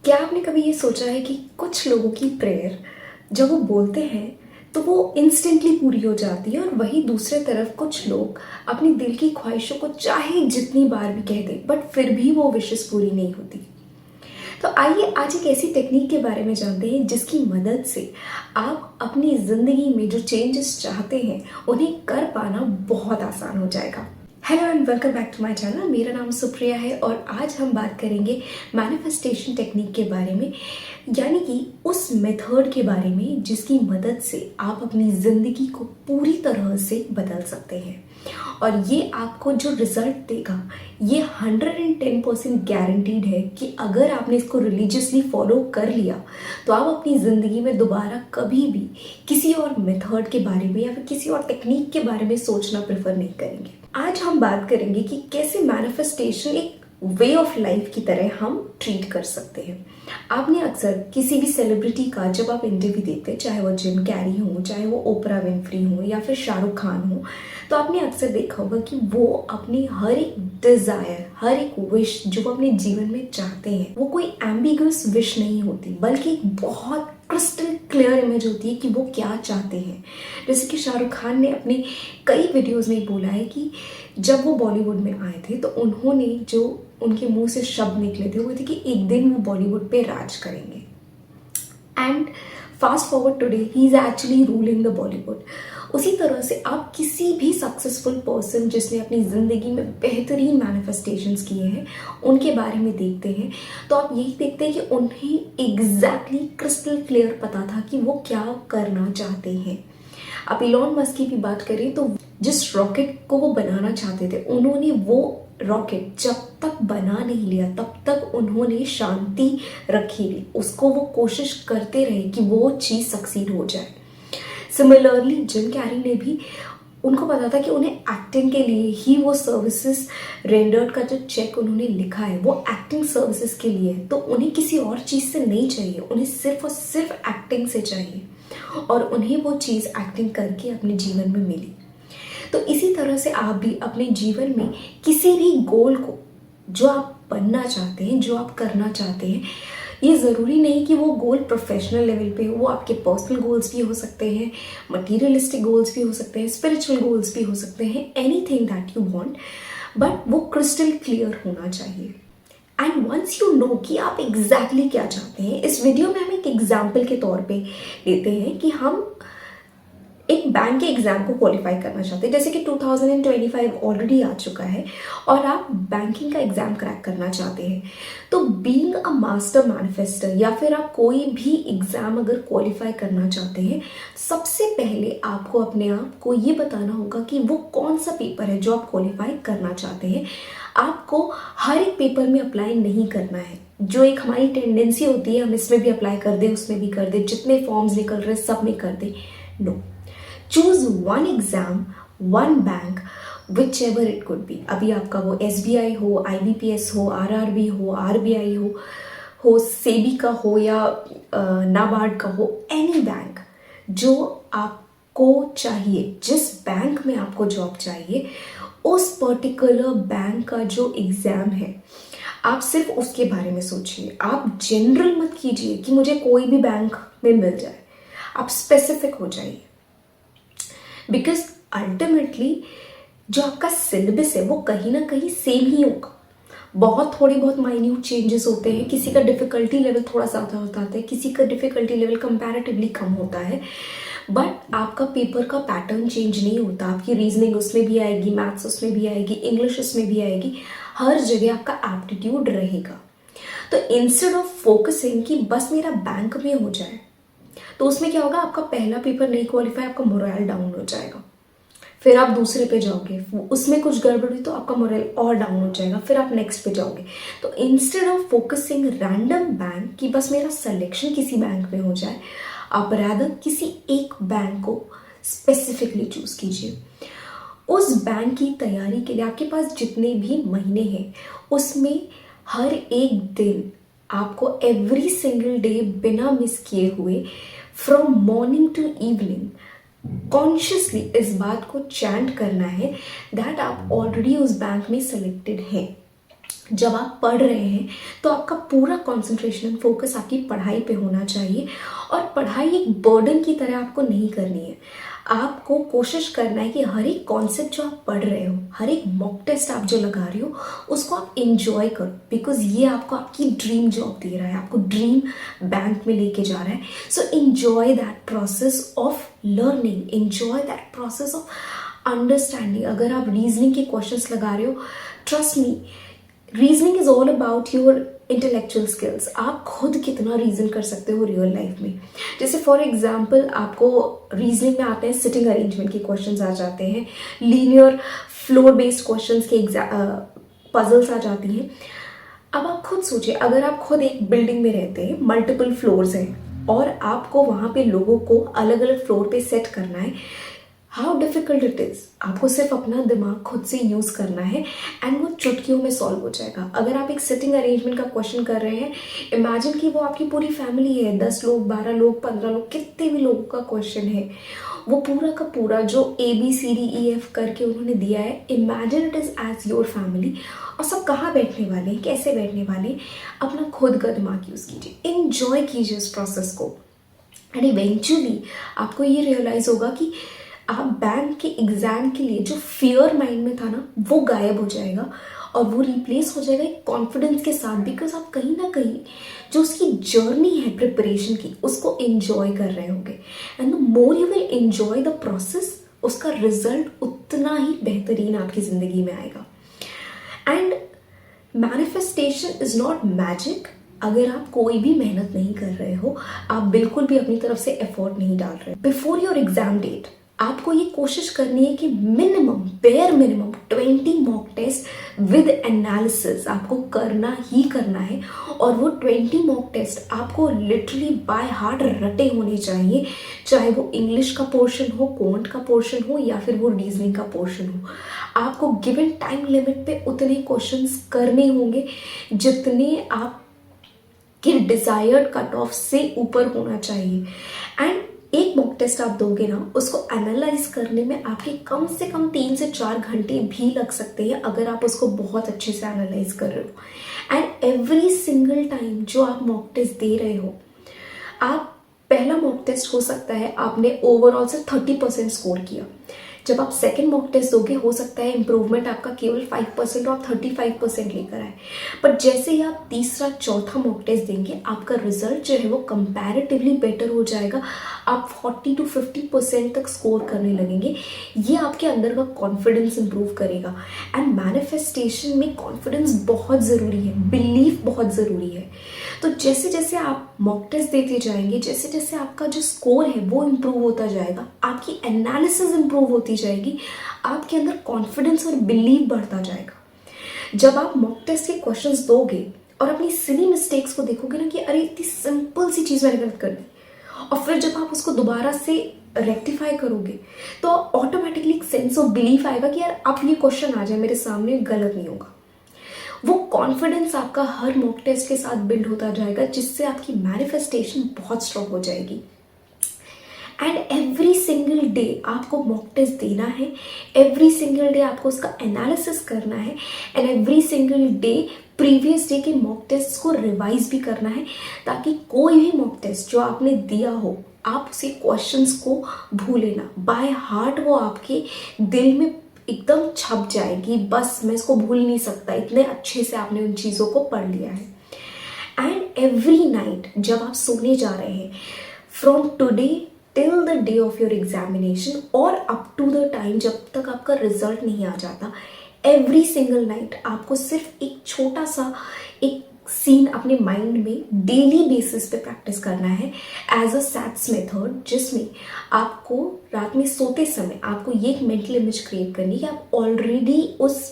क्या आपने कभी ये सोचा है कि कुछ लोगों की प्रेयर जब वो बोलते हैं तो वो इंस्टेंटली पूरी हो जाती है, और वहीं दूसरे तरफ कुछ लोग अपनी दिल की ख्वाहिशों को चाहे जितनी बार भी कह दें बट फिर भी वो विशेस पूरी नहीं होती। तो आइए आज एक ऐसी टेक्निक के बारे में जानते हैं जिसकी मदद से आप अपनी ज़िंदगी में जो चेंजेस चाहते हैं उन्हें कर पाना बहुत आसान हो जाएगा। Hello and welcome back to my channel. मेरा नाम सुप्रिया है और आज हम बात करेंगे मैनिफेस्टेशन टेक्निक के बारे में, यानी कि उस मेथड के बारे में जिसकी मदद से आप अपनी ज़िंदगी को पूरी तरह से बदल सकते हैं। और ये आपको जो रिजल्ट देगा ये 110% गारंटीड है कि अगर आपने इसको रिलीजियसली फॉलो कर लिया तो आप अपनी ज़िंदगी में दोबारा कभी भी किसी और मेथड के बारे में या फिर किसी और टेक्निक के बारे में सोचना प्रेफर नहीं करेंगे। आज हम बात करेंगे कि कैसे मैनिफेस्टेशन एक वे ऑफ लाइफ की तरह हम ट्रीट कर सकते हैं। आपने अक्सर किसी भी सेलिब्रिटी का जब आप इंटरव्यू देखते हैं, चाहे वो जिम कैरी हो, चाहे वो ओपरा विनफ्री हो या फिर शाहरुख खान हो, तो आपने अक्सर देखा होगा कि वो अपनी हर एक डिज़ायर, हर एक विश जो वो अपने जीवन में चाहते हैं वो कोई एम्बिगुअस विश नहीं होती, बल्कि एक बहुत क्रिस्टल क्लियर इमेज होती है कि वो क्या चाहते हैं। जैसे कि शाहरुख खान ने अपने कई वीडियोस में बोला है कि जब वो बॉलीवुड में आए थे तो उन्होंने जो उनके मुंह से शब्द निकले थे वो थे कि एक दिन वो बॉलीवुड पे राज करेंगे। And fast forward today he is actually ruling the Bollywood. उसी तरह से आप किसी भी सक्सेसफुल पर्सन जिसने अपनी ज़िंदगी में बेहतरीन मैनिफेस्टेशंस किए हैं उनके बारे में देखते हैं तो आप यही देखते हैं कि उन्हें एग्जैक्टली क्रिस्टल क्लियर पता था कि वो क्या करना चाहते हैं। आप इलॉन मस्क की भी बात करें तो जिस रॉकेट को वो बनाना चाहते थे उन्होंने वो रॉकेट जब तक बना नहीं लिया तब तक उन्होंने शांति रखी नहीं, उसको वो कोशिश करते रहे कि वो चीज़ सक्सीड हो जाए। सिमिलरली जिम कैरी ने भी, उनको पता था कि उन्हें एक्टिंग के लिए ही वो सर्विसेज रेंडर्ड का जो चेक उन्होंने लिखा है वो एक्टिंग सर्विसेज के लिए है, तो उन्हें किसी और चीज़ से नहीं चाहिए, उन्हें सिर्फ और सिर्फ एक्टिंग से चाहिए और उन्हें वो चीज़ एक्टिंग करके अपने जीवन में मिली। तो इसी तरह से आप भी अपने जीवन में किसी भी गोल को जो आप बनना चाहते हैं, जो आप करना चाहते हैं, ये ज़रूरी नहीं कि वो गोल प्रोफेशनल लेवल पे हो, वो आपके पर्सनल गोल्स भी हो सकते हैं, मटीरियलिस्टिक गोल्स भी हो सकते हैं, स्पिरिचुअल गोल्स भी हो सकते हैं, anything that you want, but वो क्रिस्टल क्लियर होना चाहिए। एंड वंस यू नो कि आप एग्जैक्टली क्या चाहते हैं, इस वीडियो में हम एक एग्जाम्पल के तौर पे लेते हैं कि हम एक बैंक के एग्ज़ाम को क्वालिफाई करना चाहते हैं। जैसे कि 2025 ऑलरेडी आ चुका है और आप बैंकिंग का एग्ज़ाम क्रैक करना चाहते हैं, तो बीइंग अ मास्टर मैनिफेस्टर या फिर आप कोई भी एग्ज़ाम अगर क्वालिफाई करना चाहते हैं, सबसे पहले आपको अपने आप को ये बताना होगा कि वो कौन सा पेपर है जो आप क्वालिफाई करना चाहते हैं। आपको हर एक पेपर में अप्लाई नहीं करना है। जो एक हमारी टेंडेंसी होती है हम इसमें भी अप्लाई कर दें, उसमें भी कर दें, जितने फॉर्म्स निकल रहे सब में कर दें। No, choose one exam, one bank, whichever it could be. अभी आपका वो SBI हो, IBPS हो, RRB हो, RBI हो सेबी का हो या नाबार्ड का हो, एनी बैंक जो आपको चाहिए, जिस बैंक में आपको जॉब चाहिए, उस पर्टिकुलर बैंक का जो एग्ज़ाम है आप सिर्फ उसके बारे में सोचिए। आप जनरल मत कीजिए कि मुझे कोई भी बैंक में मिल जाए, आप स्पेसिफिक हो जाइए। बिकॉज अल्टीमेटली जो आपका सिलेबस है वो कहीं ना कहीं सेम ही होगा। थोड़े बहुत माइन्यूट चेंजेस होते हैं, किसी का डिफ़िकल्टी लेवल थोड़ा सा होता है, किसी का डिफ़िकल्टी लेवल कंपैरेटिवली कम होता है, बट आपका पेपर का पैटर्न चेंज नहीं होता। आपकी रीजनिंग उसमें भी आएगी, मैथ्स उसमें भी आएगी, इंग्लिश उसमें भी आएगी, हर जगह आपका एप्टीट्यूड रहेगा। तो इंस्टेड ऑफ फोकसिंग कि बस मेरा बैंक में हो जाए, तो उसमें क्या होगा, आपका पहला पेपर नहीं क्वालिफाई, आपका मोरल डाउन हो जाएगा। फिर आप दूसरे पे जाओगे, उसमें कुछ गड़बड़ हुई तो आपका मोरल और डाउन हो जाएगा, फिर आप नेक्स्ट पे जाओगे। तो instead of focusing random bank कि बस मेरा सिलेक्शन किसी बैंक में हो जाए, आप रादर किसी एक बैंक को स्पेसिफिकली चूज कीजिए। उस बैंक की तैयारी के लिए आपके पास जितने भी महीने हैं उसमें हर एक दिन आपको एवरी सिंगल डे बिना मिस किए हुए from morning to evening consciously इस बात को चैंट करना है दैट आप ऑलरेडी उस बैंक में सिलेक्टेड हैं। जब आप पढ़ रहे हैं तो आपका पूरा कंसंट्रेशन एंड फोकस आपकी पढ़ाई पे होना चाहिए, और पढ़ाई एक बर्डन की तरह आपको नहीं करनी है। आपको कोशिश करना है कि हर एक कॉन्सेप्ट जो आप पढ़ रहे हो, हर एक मॉक टेस्ट आप जो लगा रहे हो, उसको आप इंजॉय करो, बिकॉज ये आपको आपकी ड्रीम जॉब दे रहा है, आपको ड्रीम बैंक में लेके जा रहा है। सो enjoy that process of learning, enjoy that process of understanding. अगर आप रीजनिंग के क्वेश्चंस लगा रहे हो, trust me, reasoning is all about your intellectual skills. आप खुद कितना रीजन कर सकते हो रियल लाइफ में। जैसे फॉर एग्जाम्पल आपको रीजनिंग में आते हैं सिटिंग अरेंजमेंट के क्वेश्चंस आ जाते हैं, लीनियर फ्लोर बेस्ड क्वेश्चंस के पजल्स आ जाती हैं। अब आप खुद सोचिए, अगर आप खुद एक बिल्डिंग में रहते हैं, मल्टीपल फ्लोर्स हैं, और आपको वहाँ पे लोगों को अलग अलग फ्लोर पे सेट करना है, हाउ डिफिकल्ट इट इज़। आपको सिर्फ अपना दिमाग खुद से यूज़ करना है एंड वो चुटकियों में सॉल्व हो जाएगा। अगर आप एक सिटिंग अरेंजमेंट का क्वेश्चन कर रहे हैं, इमेजिन कि वो आपकी पूरी फैमिली है, 10 लोग, 12 लोग, 15 लोग, कितने भी लोगों का क्वेश्चन है, वो पूरा का पूरा जो ABCDEF करके उन्होंने दिया है, imagine it is as your family. और सब कहाँ बैठने वाले हैं, कैसे बैठने वाले हैं, अपना खुद का दिमाग यूज़ कीजिए, इन्जॉय कीजिए उस प्रोसेस को, एंड इवेंचुअली आपको ये रियलाइज़ होगा कि आप बैंक के एग्ज़ाम के लिए जो फियर माइंड में था ना, वो गायब हो जाएगा और वो रिप्लेस हो जाएगा एक कॉन्फिडेंस के साथ, बिकॉज आप कहीं ना कहीं जो उसकी जर्नी है प्रिपरेशन की, उसको एंजॉय कर रहे होंगे। And the more you will enjoy the process, उसका रिजल्ट उतना ही बेहतरीन आपकी ज़िंदगी में आएगा। And manifestation is not magic. अगर आप कोई भी मेहनत नहीं कर रहे हो, आप बिल्कुल भी अपनी तरफ से एफर्ट नहीं डाल रहे, बिफोर योर एग्जाम डेट आपको ये कोशिश करनी है कि minimum, bare minimum 20 mock test with analysis आपको करना ही करना है। और वो 20 मॉक टेस्ट आपको लिटरली बाय हार्ट रटे होने चाहिए, चाहे वो इंग्लिश का पोर्शन हो, क्वांट का पोर्शन हो, या फिर वो रीजनिंग का पोर्शन हो। आपको गिवन टाइम लिमिट पे उतने क्वेश्चंस करने होंगे जितने आप कि डिजायर्ड कट ऑफ से ऊपर होना चाहिए। एंड एक मॉक टेस्ट आप दोगे ना, उसको एनालाइज करने में आपके कम से कम 3 से 4 घंटे भी लग सकते हैं, अगर आप उसको बहुत अच्छे से एनालाइज कर रहे हो। एंड एवरी सिंगल टाइम जो आप मॉक टेस्ट दे रहे हो, आप पहला मॉक टेस्ट हो सकता है आपने ओवरऑल से 30% स्कोर किया, जब आप सेकेंड मॉक टेस्ट दोगे हो सकता है इंप्रूवमेंट आपका केवल 5% और 35% लेकर आए। बट जैसे ही आप तीसरा चौथा मॉक टेस्ट देंगे, आपका रिजल्ट जो है वो कंपैरेटिवली बेटर हो जाएगा। आप 40 to 50% तक स्कोर करने लगेंगे। ये आपके अंदर का कॉन्फिडेंस इंप्रूव करेगा। एंड मैनिफेस्टेशन में कॉन्फिडेंस बहुत ज़रूरी है, बिलीफ बहुत ज़रूरी है। तो जैसे जैसे आप मॉक टेस्ट देते जाएंगे, जैसे जैसे आपका जो स्कोर है वो इम्प्रूव होता जाएगा, आपकी एनालिसिस इम्प्रूव होती जाएगी, आपके अंदर कॉन्फिडेंस और बिलीव बढ़ता जाएगा। जब आप मॉक टेस्ट के क्वेश्चंस दोगे और अपनी सिली मिस्टेक्स को देखोगे ना कि अरे इतनी सिंपल सी चीज़ मैंने गलत कर दी, और फिर जब आप उसको दोबारा से रेक्टिफाई करोगे तो ऑटोमेटिकली एक सेंस ऑफ बिलीफ आएगा कि यार अब ये क्वेश्चन आ जाए मेरे सामने, गलत नहीं होगा। वो कॉन्फिडेंस आपका हर मॉक टेस्ट के साथ बिल्ड होता जाएगा, जिससे आपकी मैनिफेस्टेशन बहुत स्ट्रांग हो जाएगी। एंड एवरी सिंगल डे आपको मॉक टेस्ट देना है, एवरी सिंगल डे आपको उसका एनालिसिस करना है, and every single day previous day के मॉक टेस्ट को रिवाइज भी करना है, ताकि कोई भी मॉक टेस्ट जो आपने दिया हो आप उसे क्वेश्चंस को भूले ना, बाय हार्ट वो आपके दिल में एकदम छप जाएगी, बस मैं इसको भूल नहीं सकता, इतने अच्छे से आपने उन चीज़ों को पढ़ लिया है। एंड एवरी नाइट जब आप सोने जा रहे हैं, from today till the day of your examination और अप टू द टाइम जब तक आपका रिजल्ट नहीं आ जाता, एवरी सिंगल नाइट आपको सिर्फ एक छोटा सा एक सीन अपने माइंड में डेली बेसिस पे प्रैक्टिस करना है एज अ सैट्स मेथड, जिसमें आपको रात में सोते समय आपको ये एक मेंटल इमेज क्रिएट करनी है कि आप ऑलरेडी उस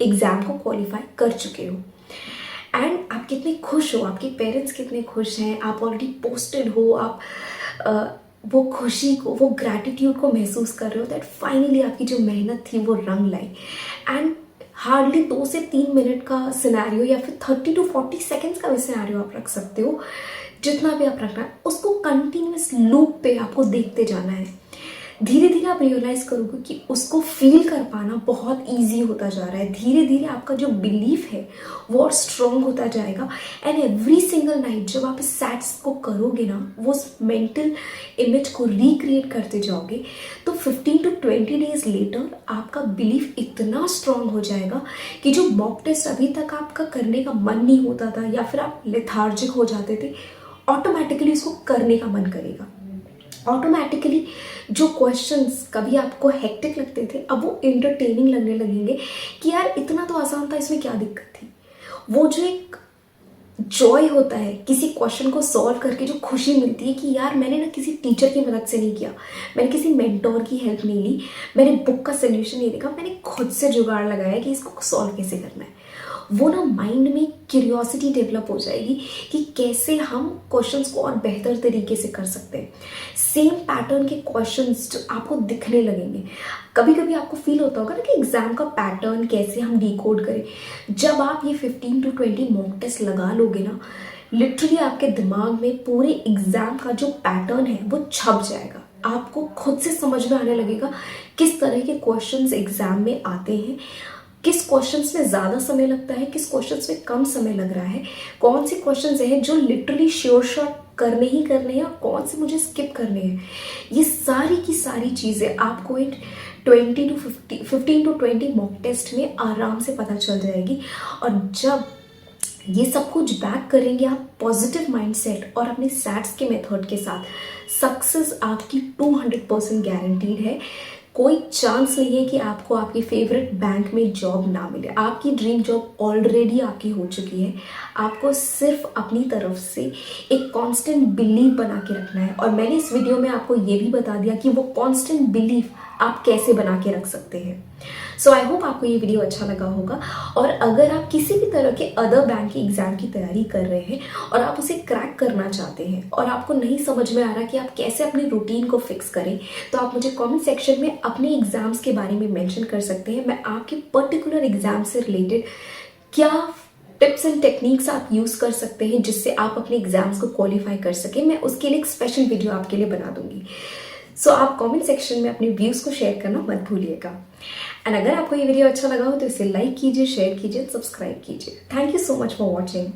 एग्जाम को क्वालिफाई कर चुके हो। एंड आप कितने खुश हो, आपके पेरेंट्स कितने खुश हैं, आप ऑलरेडी पोस्टेड हो, आप वो खुशी को, वो ग्रैटिट्यूड को महसूस कर रहे हो दैट फाइनली आपकी जो मेहनत थी वो रंग लाई। एंड हार्डली 2 से 3 मिनट का सिनेरियो या फिर 30 to 40 सेकेंड्स का भी सिनेरियो आप रख सकते हो, जितना भी आप रखना है उसको कंटिन्यूस लूप पे आपको देखते जाना है। धीरे धीरे आप रियलाइज़ करोगे कि उसको फील कर पाना बहुत ईजी होता जा रहा है। धीरे धीरे आपका जो बिलीफ है वो और स्ट्रॉन्ग होता जाएगा। एंड एवरी सिंगल नाइट जब आप इस सैट्स को करोगे ना, वो उस मेंटल इमेज को रिक्रिएट करते जाओगे, तो 15 to 20 डेज लेटर आपका बिलीफ इतना स्ट्रॉन्ग हो जाएगा कि जो मॉक टेस्ट अभी तक आपका करने का मन नहीं होता था या फिर आप लेथार्जिक हो जाते थे, ऑटोमेटिकली इसको करने का मन करेगा। ऑटोमेटिकली जो क्वेश्चंस कभी आपको हेक्टिक लगते थे, अब वो इंटरटेनिंग लगने लगेंगे कि यार इतना तो आसान था, इसमें क्या दिक्कत थी। वो जो एक जॉय होता है किसी क्वेश्चन को सॉल्व करके, जो खुशी मिलती है कि यार मैंने ना किसी टीचर की मदद से नहीं किया, मैंने किसी मेंटोर की हेल्प नहीं ली, मैंने बुक का सोल्यूशन नहीं देखा, मैंने खुद से जुगाड़ लगाया कि इसको सॉल्व कैसे करना है। वो ना माइंड में क्यूरियोसिटी डेवलप हो जाएगी कि कैसे हम क्वेश्चंस को और बेहतर तरीके से कर सकते हैं। सेम पैटर्न के क्वेश्चंस जो आपको दिखने लगेंगे। कभी कभी आपको फील होता होगा ना कि एग्जाम का पैटर्न कैसे हम डिकोड करें। जब आप ये 15 to 20 मॉक टेस्ट लगा लोगे ना, लिटरली आपके दिमाग में पूरे एग्जाम का जो पैटर्न है वो छप जाएगा। आपको खुद से समझ में आने लगेगा किस तरह के क्वेश्चंस एग्जाम में आते हैं, किस क्वेश्चंस में ज़्यादा समय लगता है, किस क्वेश्चंस में कम समय लग रहा है, कौन से क्वेश्चंस हैं जो लिटरली श्योर शॉट करने ही करने हैं और कौन से मुझे स्किप करने हैं। ये सारी की सारी चीज़ें आपको इन 15 to 20 मॉक टेस्ट में आराम से पता चल जाएगी। और जब ये सब कुछ बैक करेंगे आप पॉजिटिव माइंडसेट और अपने सैट्स के मेथड के साथ, सक्सेस आपकी 200% गारंटीड है। कोई चांस नहीं है कि आपको आपके फेवरेट बैंक में जॉब ना मिले। आपकी ड्रीम जॉब ऑलरेडी आपकी हो चुकी है। आपको सिर्फ अपनी तरफ से एक कांस्टेंट बिलीव बना के रखना है। और मैंने इस वीडियो में आपको ये भी बता दिया कि वो कांस्टेंट बिलीव आप कैसे बना के रख सकते हैं। सो आई होप आपको ये वीडियो अच्छा लगा होगा। और अगर आप किसी भी तरह के अदर बैंक की एग्जाम की तैयारी कर रहे हैं और आप उसे क्रैक करना चाहते हैं और आपको नहीं समझ में आ रहा कि आप कैसे अपनी रूटीन को फिक्स करें, तो आप मुझे कमेंट सेक्शन में अपने एग्जाम्स के बारे में मेंशन कर सकते हैं। मैं आपके पर्टिकुलर एग्जाम से रिलेटेड क्या टिप्स एंड टेक्निक्स आप यूज़ कर सकते हैं जिससे आप अपने एग्जाम्स को क्वालिफाई कर सकें, मैं उसके लिए एक स्पेशल वीडियो आपके लिए बना दूंगी। सो आप कमेंट सेक्शन में अपने व्यूज़ को शेयर करना मत भूलिएगा। एंड अगर आपको ये वीडियो अच्छा लगा हो तो इसे लाइक कीजिए, शेयर कीजिए, सब्सक्राइब कीजिए। Thank you so much for watching.